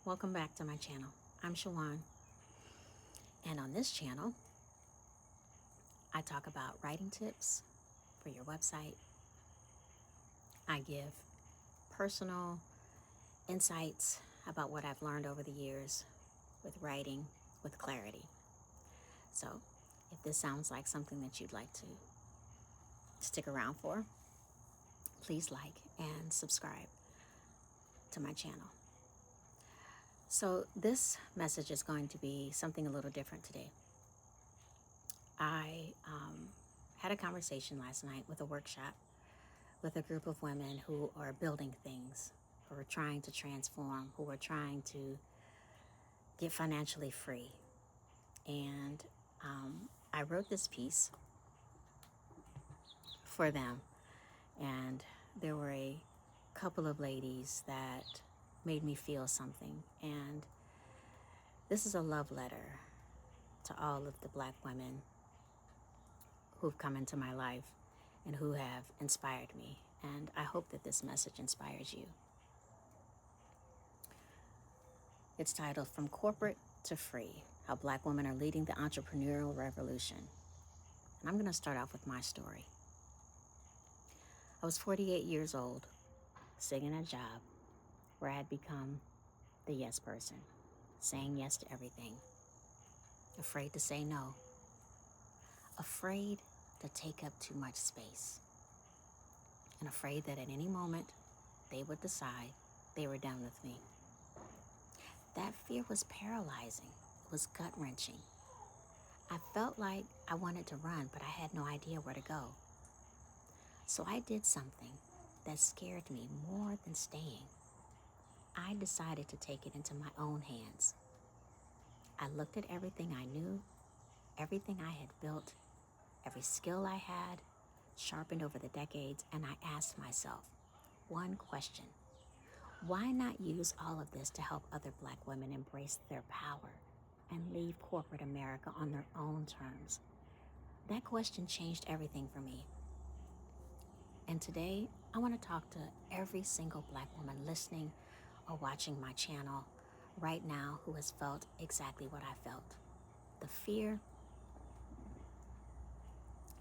Welcome back to my channel. I'm Shawan, and on this channel, I talk about writing tips for your website. I give personal insights about what I've learned over the years with writing with clarity. So, if this sounds like something that you'd like to stick around for, please like and subscribe to my channel. So this message is going to be something a little different today. I had a conversation last night with a workshop with a group of women who are building things, who are trying to transform, who are trying to get financially free. And I wrote this piece for them, and there were a couple of ladies that made me feel something. And this is a love letter to all of the Black women who've come into my life and who have inspired me. And I hope that this message inspires you. It's titled From Corporate to Free, How Black Women Are Leading the Entrepreneurial Revolution. And I'm going to start off with my story. I was 48 years old, sitting in a job where I had become the yes person, saying yes to everything, afraid to say no, afraid to take up too much space, and afraid that at any moment they would decide they were done with me. That fear was paralyzing. It was gut-wrenching. I felt like I wanted to run, but I had no idea where to go. So I did something that scared me more than staying. I decided to take it into my own hands. I looked at everything I knew, everything I had built, every skill I had, sharpened over the decades, and I asked myself one question. Why not use all of this to help other Black women embrace their power and leave corporate America on their own terms? That question changed everything for me. And today, I want to talk to every single Black woman listening or watching my channel right now who has felt exactly what I felt. The fear,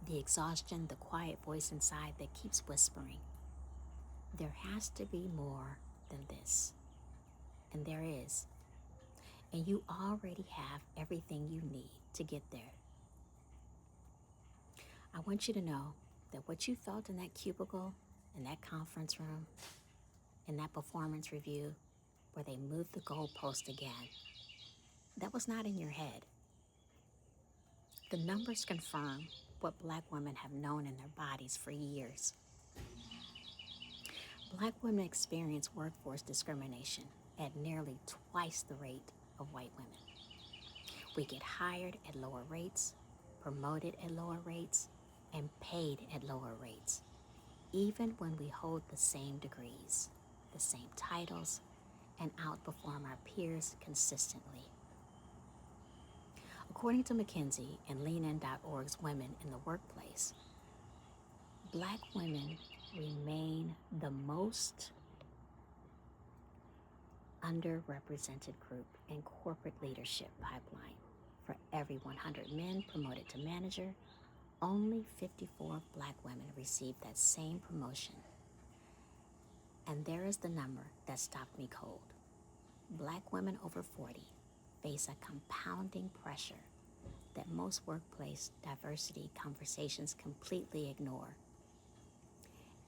the exhaustion, the quiet voice inside that keeps whispering, there has to be more than this. And there is. And you already have everything you need to get there. I want you to know that what you felt in that cubicle, in that conference room, in that performance review, where they moved the goalpost again, that was not in your head. The numbers confirm what Black women have known in their bodies for years. Black women experience workforce discrimination at nearly twice the rate of white women. We get hired at lower rates, promoted at lower rates, and paid at lower rates, even when we hold the same degrees, the same titles, and outperform our peers consistently. According to McKinsey and LeanIn.org's Women in the Workplace, Black women remain the most underrepresented group in corporate leadership pipeline. For every 100 men promoted to manager, only 54 Black women received that same promotion. And there is the number that stopped me cold. Black women over 40 face a compounding pressure that most workplace diversity conversations completely ignore.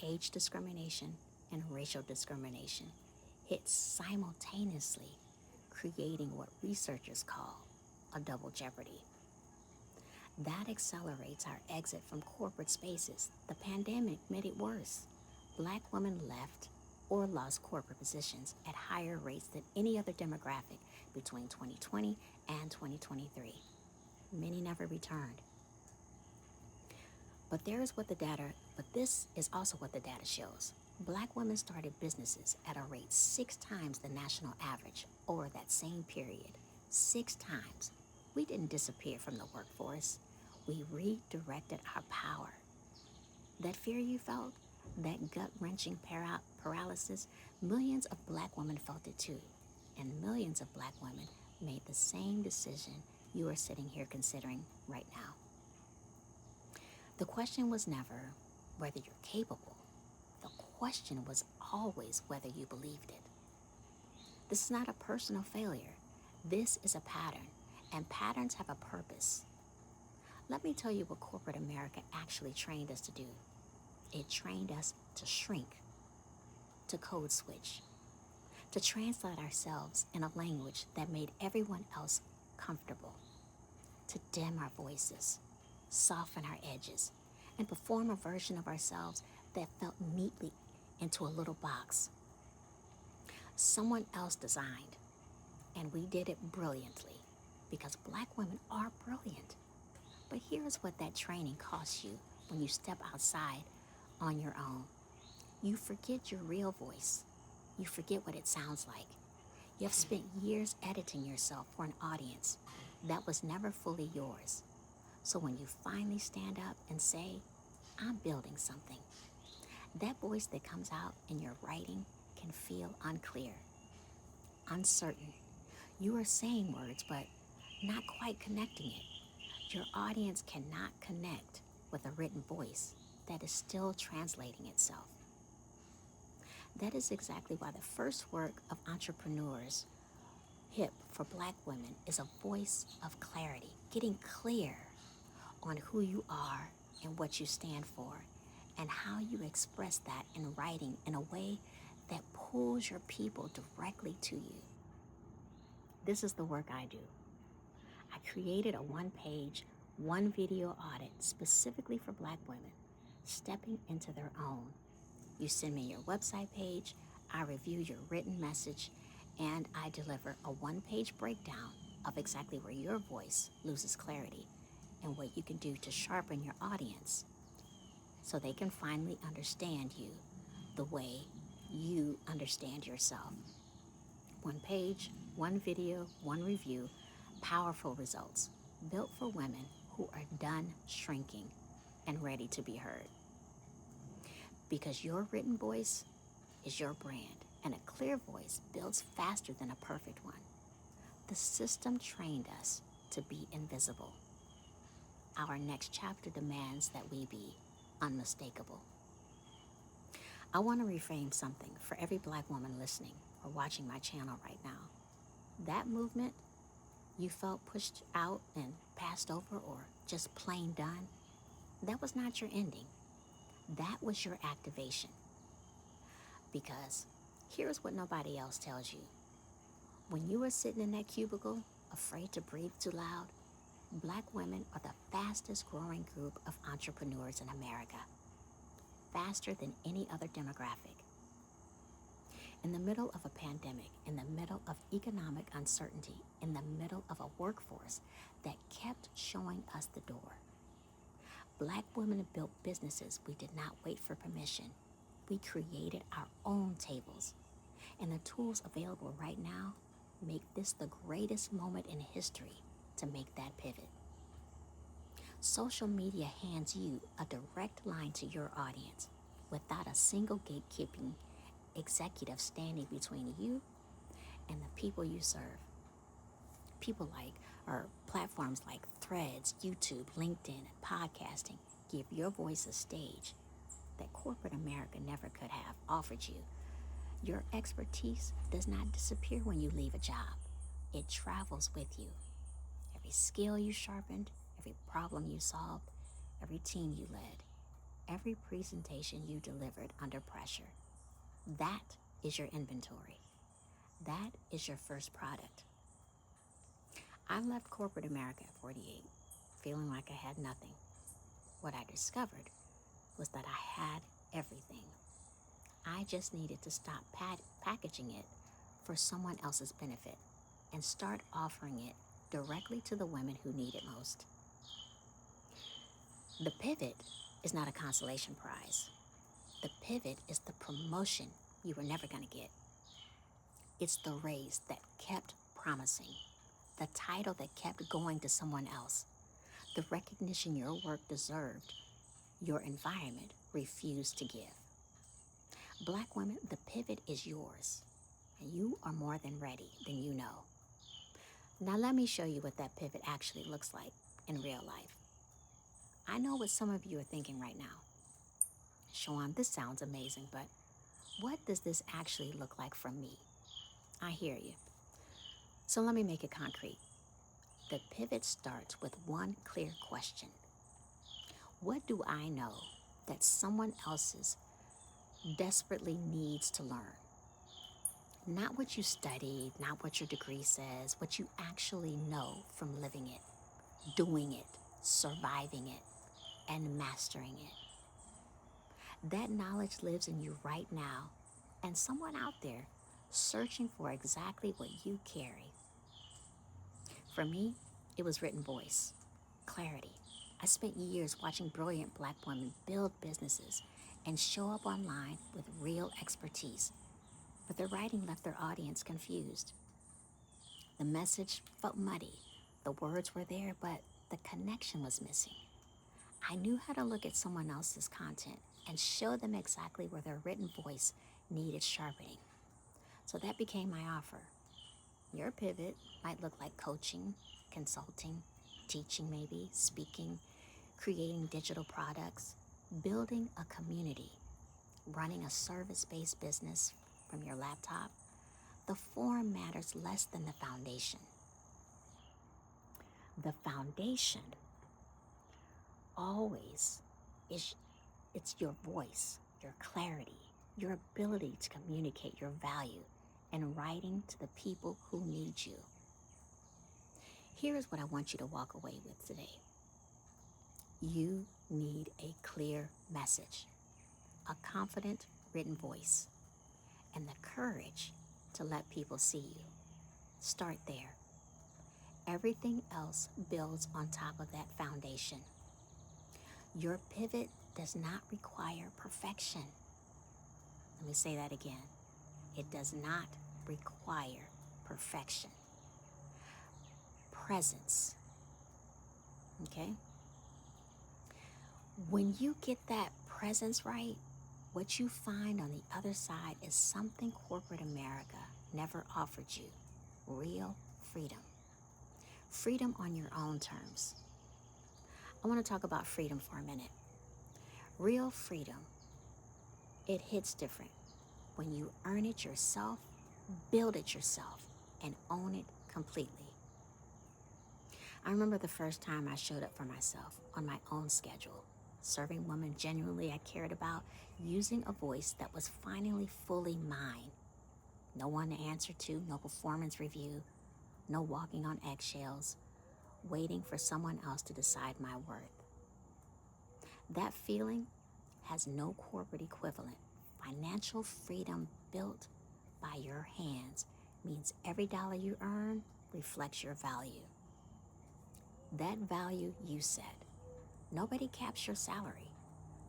Age discrimination and racial discrimination hit simultaneously, creating what researchers call a double jeopardy. That accelerates our exit from corporate spaces. The pandemic made it worse. Black women left or lost corporate positions at higher rates than any other demographic between 2020 and 2023. Many never returned. But this is also what the data shows. Black women started businesses at a rate 6 times the national average over that same period. 6 times. We didn't disappear from the workforce. We redirected our power. That fear you felt, that gut-wrenching paralysis, millions of Black women felt it too. and millions of Black women made the same decision you are sitting here considering right now. The question was never whether you're capable. The question was always whether you believed it. This is not a personal failure. This is a pattern, and patterns have a purpose. Let me tell you what corporate America actually trained us to do. It trained us to shrink, to code switch, to translate ourselves in a language that made everyone else comfortable, to dim our voices, soften our edges, and perform a version of ourselves that felt neatly into a little box. Someone else designed, and we did it brilliantly, because Black women are brilliant. But here's what that training costs you when you step outside on your own. You forget your real voice. You forget what it sounds like. You have spent years editing yourself for an audience that was never fully yours. So when you finally stand up and say, I'm building something, that voice that comes out in your writing can feel unclear, uncertain. You are saying words, but not quite connecting it. Your audience cannot connect with a written voice that is still translating itself. That is exactly why the first work of entrepreneurs hip for Black women is a voice of clarity, getting clear on who you are and what you stand for, and how you express that in writing in a way that pulls your people directly to you. This is the work I do. I created a one-page, one-video audit specifically for Black women, stepping into their own. You send me your website page, I review your written message, and I deliver a one-page breakdown of exactly where your voice loses clarity and what you can do to sharpen your audience so they can finally understand you the way you understand yourself. One page, one video, one review, powerful results built for women who are done shrinking and ready to be heard. Because your written voice is your brand, and a clear voice builds faster than a perfect one. The system trained us to be invisible. Our next chapter demands that we be unmistakable. I want to reframe something for every Black woman listening or watching my channel right now. That movement you felt pushed out and passed over or just plain done, that was not your ending. That was your activation. Because here's what nobody else tells you. When you are sitting in that cubicle, afraid to breathe too loud, Black women are the fastest growing group of entrepreneurs in America, faster than any other demographic. In the middle of a pandemic, in the middle of economic uncertainty, in the middle of a workforce that kept showing us the door, Black women built businesses we did not wait for permission. We created our own tables. And the tools available right now make this the greatest moment in history to make that pivot. Social media hands you a direct line to your audience without a single gatekeeping executive standing between you and the people you serve. Platforms like Threads, YouTube, LinkedIn, and podcasting give your voice a stage that corporate America never could have offered you. Your expertise does not disappear when you leave a job. It travels with you. Every skill you sharpened, every problem you solved, every team you led, every presentation you delivered under pressure. That is your inventory. That is your first product. I left corporate America at 48, feeling like I had nothing. What I discovered was that I had everything. I just needed to stop packaging it for someone else's benefit and start offering it directly to the women who need it most. The pivot is not a consolation prize. The pivot is the promotion you were never going to get. It's the raise that kept promising, the title that kept going to someone else, the recognition your work deserved, your environment refused to give. Black women, the pivot is yours. and you are more than ready than you know. Now let me show you what that pivot actually looks like in real life. I know what some of you are thinking right now. Shawn, this sounds amazing, but what does this actually look like for me? I hear you. So let me make it concrete. The pivot starts with one clear question. What do I know that someone else's desperately needs to learn? Not what you studied, not what your degree says, what you actually know from living it, doing it, surviving it, and mastering it. That knowledge lives in you right now, and someone out there searching for exactly what you carry. For me, it was written voice, clarity. I spent years watching brilliant Black women build businesses and show up online with real expertise, but their writing left their audience confused. The message felt muddy. The words were there, but the connection was missing. I knew how to look at someone else's content and show them exactly where their written voice needed sharpening. So that became my offer. Your pivot might look like coaching, consulting, teaching maybe, speaking, creating digital products, building a community, running a service-based business from your laptop. The form matters less than the foundation. The foundation always is it's your voice, your clarity, your ability to communicate your value and writing to the people who need you. Here is what I want you to walk away with today. You need a clear message, a confident written voice, and the courage to let people see you. Start there. Everything else builds on top of that foundation. Your pivot does not require perfection. Let me say that again. It does not require perfection. Presence. Okay? When you get that presence right, what you find on the other side is something corporate America never offered you. Real freedom. Freedom on your own terms. I want to talk about freedom for a minute. Real freedom, it hits different when you earn it yourself, build it yourself, and own it completely. I remember the first time I showed up for myself on my own schedule, serving women genuinely I cared about, using a voice that was finally fully mine. No one to answer to, no performance review, no walking on eggshells, waiting for someone else to decide my worth. That feeling has no corporate equivalent. Financial freedom built by your hands means every dollar you earn reflects your value. That value you set. Nobody caps your salary.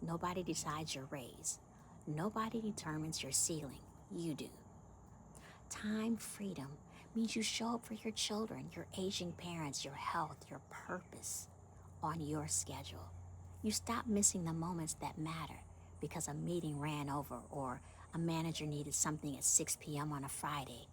Nobody decides your raise. Nobody determines your ceiling. You do. Time freedom means you show up for your children, your aging parents, your health, your purpose on your schedule. You stop missing the moments that matter because a meeting ran over or a manager needed something at 6 p.m. on a Friday.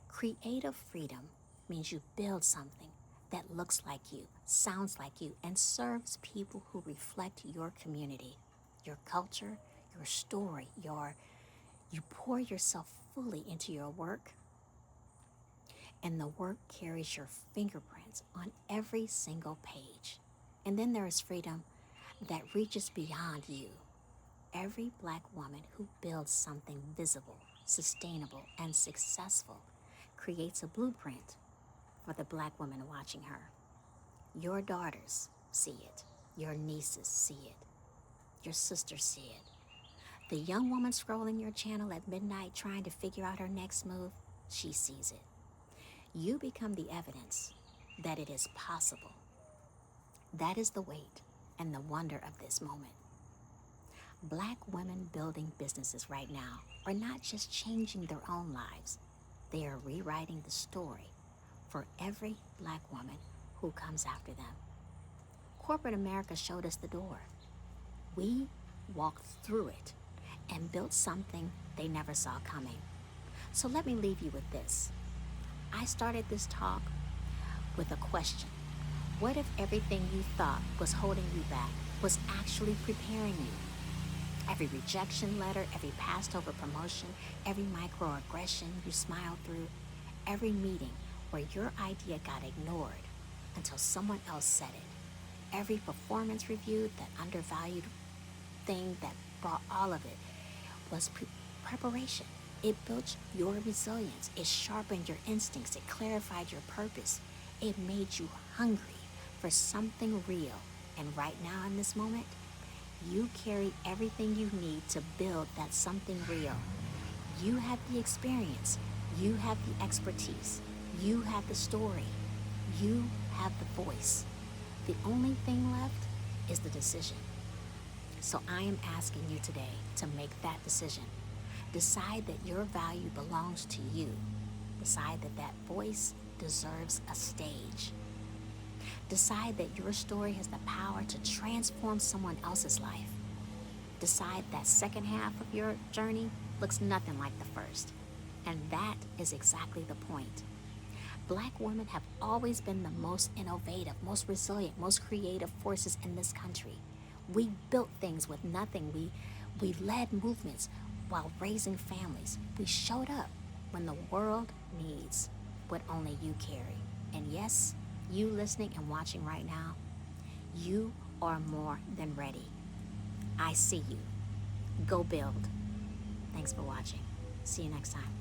Creative freedom means you build something that looks like you, sounds like you, and serves people who reflect your community, your culture, your story, you pour yourself fully into your work, and the work carries your fingerprints on every single page. And then there is freedom that reaches beyond you. Every Black woman who builds something visible, sustainable, and successful creates a blueprint for the Black woman watching her. Your daughters see it. Your nieces see it. Your sisters see it. The young woman scrolling your channel at midnight trying to figure out her next move, she sees it. You become the evidence that it is possible. That is the weight and the wonder of this moment. Black women building businesses right now are not just changing their own lives, they are rewriting the story for every Black woman who comes after them. Corporate America showed us the door. We walked through it and built something they never saw coming. So let me leave you with this. I started this talk with a question. What if everything you thought was holding you back was actually preparing you? Every rejection letter, every passed over promotion, every microaggression you smiled through, every meeting where your idea got ignored until someone else said it, every performance review, that undervalued thing that brought all of it was preparation. It built your resilience. It sharpened your instincts. It clarified your purpose. It made you hungry for something real. And right now, in this moment, you carry everything you need to build that something real. You have the experience. You have the expertise. You have the story. You have the voice. The only thing left is the decision. So I am asking you today to make that decision. Decide that your value belongs to you. Decide that that voice deserves a stage. Decide that your story has the power to transform someone else's life. Decide that second half of your journey looks nothing like the first. And that is exactly the point. Black women have always been the most innovative, most resilient, most creative forces in this country. We built things with nothing. We led movements while raising families. We showed up when the world needs what only you carry. And yes, you listening and watching right now, you are more than ready. I see you. Go build. Thanks for watching. See you next time.